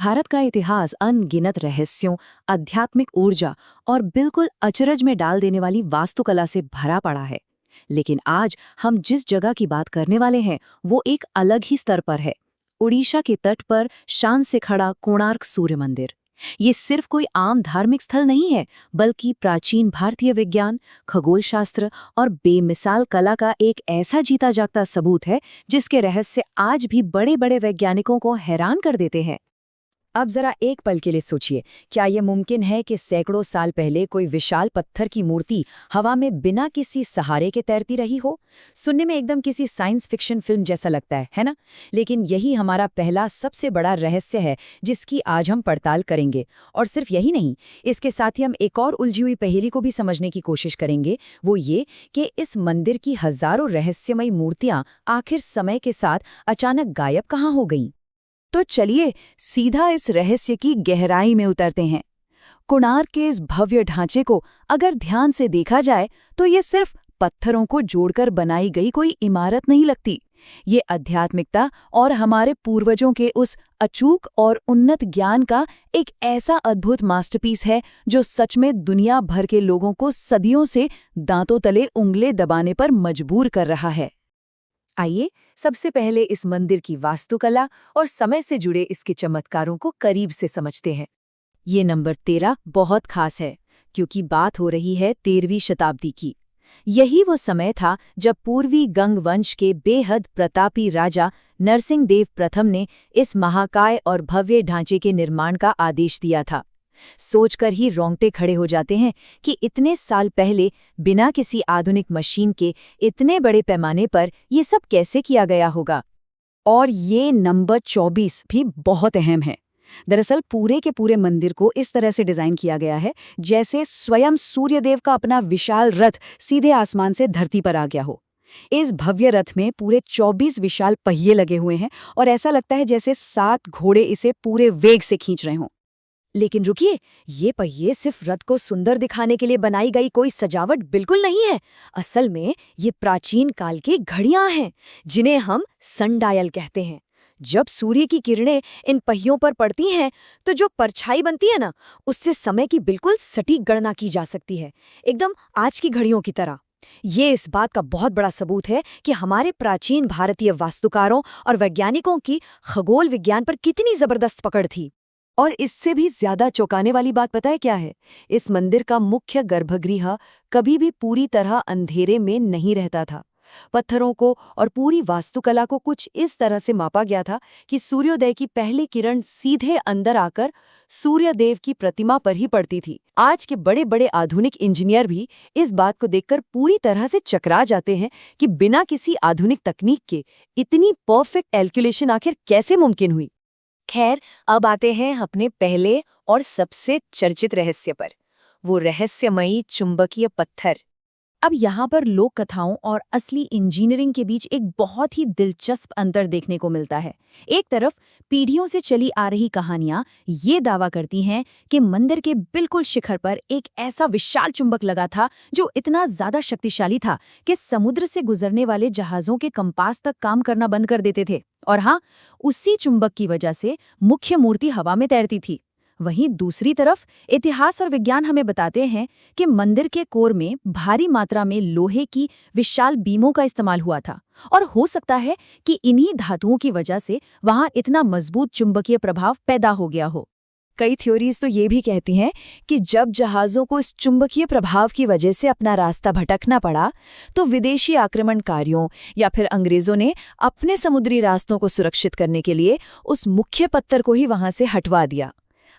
भारत का इतिहास अनगिनत रहस्यों, आध्यात्मिक ऊर्जा और बिल्कुल अचरज में डाल देने वाली वास्तुकला से भरा पड़ा है। लेकिन आज हम जिस जगह की बात करने वाले हैं वो एक अलग ही स्तर पर है। उड़ीसा के तट पर शान से खड़ा कोणार्क सूर्य मंदिर। ये सिर्फ कोई आम धार्मिक स्थल नहीं है, बल्कि प्राचीन भारतीय विज्ञान, खगोल शास्त्र और बेमिसाल कला का एक ऐसा जीता जागता सबूत है जिसके रहस्य आज भी बड़े बड़े वैज्ञानिकों को हैरान कर देते हैं। अब जरा एक पल के लिए सोचिए, क्या यह मुमकिन है कि सैकड़ों साल पहले कोई विशाल पत्थर की मूर्ति हवा में बिना किसी सहारे के तैरती रही हो? सुनने में एकदम किसी साइंस फिक्शन फिल्म जैसा लगता है ना? लेकिन यही हमारा पहला सबसे बड़ा रहस्य है जिसकी आज हम पड़ताल करेंगे। और सिर्फ यही नहीं, इसके साथ ही हम एक और उलझी हुई पहेली को भी समझने की कोशिश करेंगे। वो ये कि इस मंदिर की हजारों रहस्यमयी मूर्तियां आखिर समय के साथ अचानक गायब कहाँ हो गईं? तो चलिए सीधा इस रहस्य की गहराई में उतरते हैं। कोणार्क के इस भव्य ढांचे को अगर ध्यान से देखा जाए तो ये सिर्फ पत्थरों को जोड़कर बनाई गई कोई इमारत नहीं लगती। ये आध्यात्मिकता और हमारे पूर्वजों के उस अचूक और उन्नत ज्ञान का एक ऐसा अद्भुत मास्टरपीस है जो सच में दुनिया भर के लोगों को सदियों से दांतों तले उंगली दबाने पर मजबूर कर रहा है। आइए सबसे पहले इस मंदिर की वास्तुकला और समय से जुड़े इसके चमत्कारों को करीब से समझते हैं। ये नंबर 13 बहुत खास है क्योंकि बात हो रही है 13वीं शताब्दी की। यही वो समय था जब पूर्वी गंग वंश के बेहद प्रतापी राजा नरसिंहदेव प्रथम ने इस महाकाय और भव्य ढांचे के निर्माण का आदेश दिया था। सोचकर ही रोंगटे खड़े हो जाते हैं कि इतने साल पहले बिना किसी आधुनिक मशीन के इतने बड़े पैमाने पर ये सब कैसे किया गया होगा। और ये नंबर 24 भी बहुत अहम है। दरअसल पूरे के पूरे मंदिर को इस तरह से डिजाइन किया गया है जैसे स्वयं सूर्यदेव का अपना विशाल रथ सीधे आसमान से धरती पर आ गया हो। इस भव्य रथ में पूरे 24 विशाल पहिए लगे हुए हैं और ऐसा लगता है जैसे 7 घोड़े इसे पूरे वेग से खींच रहे हों। लेकिन रुकिए, ये पहिए सिर्फ रथ को सुंदर दिखाने के लिए बनाई गई कोई सजावट बिल्कुल नहीं है। असल में ये प्राचीन काल की घड़ियां हैं जिन्हें हम सनडायल कहते हैं। जब सूर्य की किरणें इन पहियों पर पड़ती हैं तो जो परछाई बनती है ना, उससे समय की बिल्कुल सटीक गणना की जा सकती है, एकदम आज की घड़ियों की तरह। ये इस बात का बहुत बड़ा सबूत है कि हमारे प्राचीन भारतीय वास्तुकारों और वैज्ञानिकों की खगोल विज्ञान पर कितनी जबरदस्त पकड़ थी। और इससे भी ज्यादा चौंकाने वाली बात पता है क्या है? इस मंदिर का मुख्य गर्भगृह कभी भी पूरी तरह अंधेरे में नहीं रहता था। पत्थरों को और पूरी वास्तुकला को कुछ इस तरह से मापा गया था कि सूर्योदय की पहली किरण सीधे अंदर आकर सूर्यदेव की प्रतिमा पर ही पड़ती थी। आज के बड़े बड़े आधुनिक इंजीनियर भी इस बात को देखकर पूरी तरह से चकरा जाते हैं कि बिना किसी आधुनिक तकनीक के इतनी परफेक्ट कैलकुलेशन आखिर कैसे मुमकिन हुई। खैर, अब आते हैं अपने पहले और सबसे चर्चित रहस्य पर, वो रहस्यमयी चुंबकीय पत्थर। अब यहाँ पर लोक कथाओं और असली इंजीनियरिंग के बीच एक बहुत ही दिलचस्प अंतर देखने को मिलता है। एक तरफ पीढ़ियों से चली आ रही कहानियां ये दावा करती हैं कि मंदिर के बिल्कुल शिखर पर एक ऐसा विशाल चुंबक लगा था जो इतना ज्यादा शक्तिशाली था कि समुद्र से गुजरने वाले जहाजों के कंपास तक काम करना बंद कर देते थे। और हाँ, उसी चुंबक की वजह से मुख्य मूर्ति हवा में तैरती थी। वहीं दूसरी तरफ इतिहास और विज्ञान हमें बताते हैं कि मंदिर के कोर में भारी मात्रा में लोहे की विशाल बीमों का इस्तेमाल हुआ था और हो सकता है कि इन्हीं धातुओं की वजह से वहां इतना मजबूत चुंबकीय प्रभाव पैदा हो गया हो। कई थ्योरीज तो ये भी कहती हैं कि जब जहाज़ों को इस चुंबकीय प्रभाव की वजह से अपना रास्ता भटकना पड़ा तो विदेशी आक्रमणकारियों या फिर अंग्रेज़ों ने अपने समुद्री रास्तों को सुरक्षित करने के लिए उस मुख्य पत्थर को ही वहां से हटवा दिया।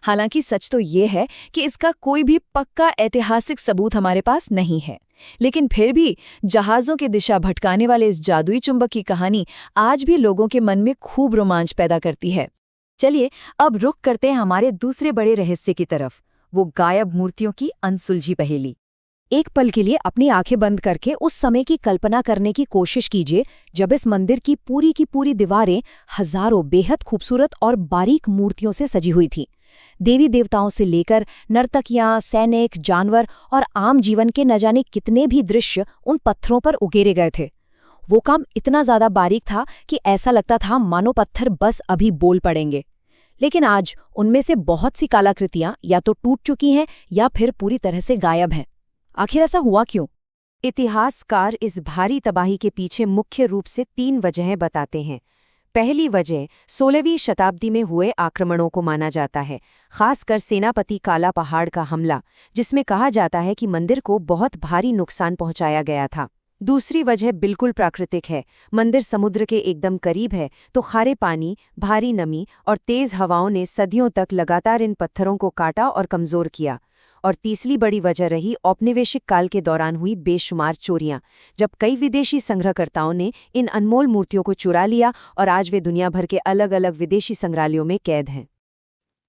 हालांकि सच तो ये है कि इसका कोई भी पक्का ऐतिहासिक सबूत हमारे पास नहीं है, लेकिन फिर भी जहाज़ों की दिशा भटकाने वाले इस जादुई चुंबक की कहानी आज भी लोगों के मन में खूब रोमांच पैदा करती है। चलिए अब रुख करते हैं हमारे दूसरे बड़े रहस्य की तरफ, वो गायब मूर्तियों की अनसुलझी पहेली। एक पल के लिए अपनी आंखें बंद करके उस समय की कल्पना करने की कोशिश कीजिए जब इस मंदिर की पूरी दीवारें हजारों बेहद खूबसूरत और बारीक मूर्तियों से सजी हुई थीं। देवी देवताओं से लेकर नर्तकियां, सैनिक, जानवर और आम जीवन के न जाने कितने भी दृश्य उन पत्थरों पर उकेरे गए थे। वो काम इतना ज्यादा बारीक था कि ऐसा लगता था मानो पत्थर बस अभी बोल पड़ेंगे। लेकिन आज उनमें से बहुत सी कलाकृतियां या तो टूट चुकी हैं या फिर पूरी तरह से गायब हैं। आखिर ऐसा हुआ क्यों? इतिहासकार इस भारी तबाही के पीछे मुख्य रूप से 3 वजहें बताते हैं। पहली वजह 16वीं शताब्दी में हुए आक्रमणों को माना जाता है, खासकर सेनापति काला पहाड़ का हमला, जिसमें कहा जाता है कि मंदिर को बहुत भारी नुकसान पहुंचाया गया था। दूसरी वजह बिल्कुल प्राकृतिक है। मंदिर समुद्र के एकदम करीब है, तो खारे पानी, भारी नमी और तेज हवाओं ने सदियों तक लगातार इन पत्थरों को काटा और कमजोर किया। और तीसरी बड़ी वजह रही औपनिवेशिक काल के दौरान हुई बेशुमार चोरियां, जब कई विदेशी संग्रहकर्ताओं ने इन अनमोल मूर्तियों को चुरा लिया और आज वे दुनिया भर के अलग अलग विदेशी संग्रहालयों में कैद हैं।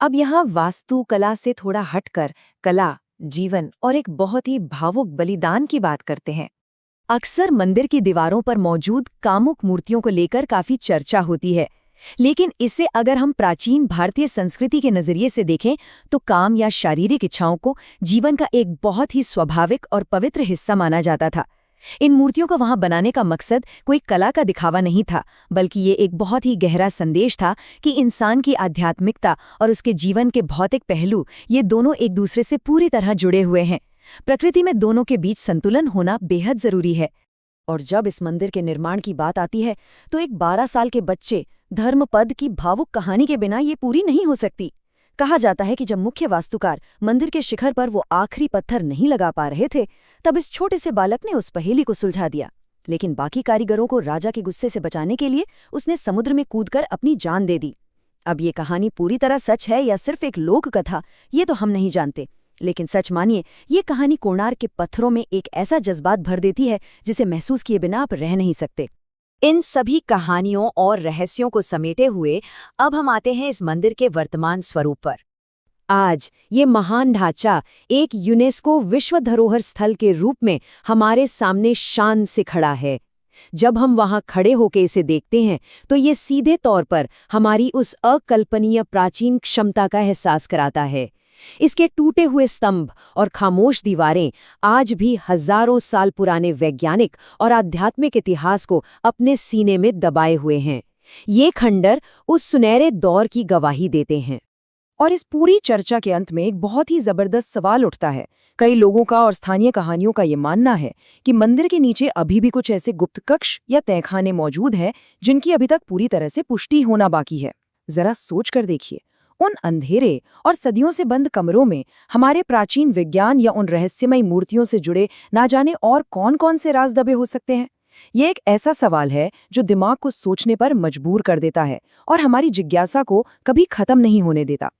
अब यहाँ वास्तुकला से थोड़ा हटकर कला, जीवन और एक बहुत ही भावुक बलिदान की बात करते हैं। अक्सर मंदिर की दीवारों पर मौजूद कामुक मूर्तियों को लेकर काफी चर्चा होती है, लेकिन इसे अगर हम प्राचीन भारतीय संस्कृति के नजरिए से देखें तो काम या शारीरिक इच्छाओं को जीवन का एक बहुत ही स्वाभाविक और पवित्र हिस्सा माना जाता था। इन मूर्तियों को वहां बनाने का मकसद कोई कला का दिखावा नहीं था, बल्कि ये एक बहुत ही गहरा संदेश था कि इंसान की आध्यात्मिकता और उसके जीवन के भौतिक पहलू, ये दोनों एक दूसरे से पूरी तरह जुड़े हुए हैं। प्रकृति में दोनों के बीच संतुलन होना बेहद जरूरी है। और जब इस मंदिर के निर्माण की बात आती है तो एक 12 साल के बच्चे धर्मपद की भावुक कहानी के बिना ये पूरी नहीं हो सकती। कहा जाता है कि जब मुख्य वास्तुकार मंदिर के शिखर पर वो आखिरी पत्थर नहीं लगा पा रहे थे, तब इस छोटे से बालक ने उस पहेली को सुलझा दिया। लेकिन बाकी कारीगरों को राजा के गुस्से से बचाने के लिए उसने समुद्र में कूदकर अपनी जान दे दी। अब ये कहानी पूरी तरह सच है या सिर्फ एक लोक कथा, ये तो हम नहीं जानते, लेकिन सच मानिए ये कहानी कोणार्क के पत्थरों में एक ऐसा जज्बात भर देती है जिसे महसूस किए बिना आप रह नहीं सकते। इन सभी कहानियों और रहस्यों को समेटे हुए अब हम आते हैं इस मंदिर के वर्तमान स्वरूप पर। आज ये महान ढांचा एक यूनेस्को विश्व धरोहर स्थल के रूप में हमारे सामने शान से खड़ा है। जब हम वहां खड़े होकर इसे देखते हैं तो ये सीधे तौर पर हमारी उस अकल्पनीय प्राचीन क्षमता का एहसास कराता है। इसके टूटे हुए स्तंभ और खामोश दीवारें आज भी हजारों साल पुराने वैज्ञानिक और आध्यात्मिक इतिहास को अपने सीने में दबाए हुए हैं। ये खंडर उस सुनहरे दौर की गवाही देते हैं। और इस पूरी चर्चा के अंत में एक बहुत ही जबरदस्त सवाल उठता है। कई लोगों का और स्थानीय कहानियों का ये मानना है कि मंदिर के नीचे अभी भी कुछ ऐसे गुप्त कक्ष या तहखाने मौजूद हैं जिनकी अभी तक पूरी तरह से पुष्टि होना बाकी है। जरा सोच कर देखिए, उन अंधेरे और सदियों से बंद कमरों में हमारे प्राचीन विज्ञान या उन रहस्यमयी मूर्तियों से जुड़े ना जाने और कौन-कौन से राज दबे हो सकते हैं। ये एक ऐसा सवाल है जो दिमाग को सोचने पर मजबूर कर देता है और हमारी जिज्ञासा को कभी खत्म नहीं होने देता।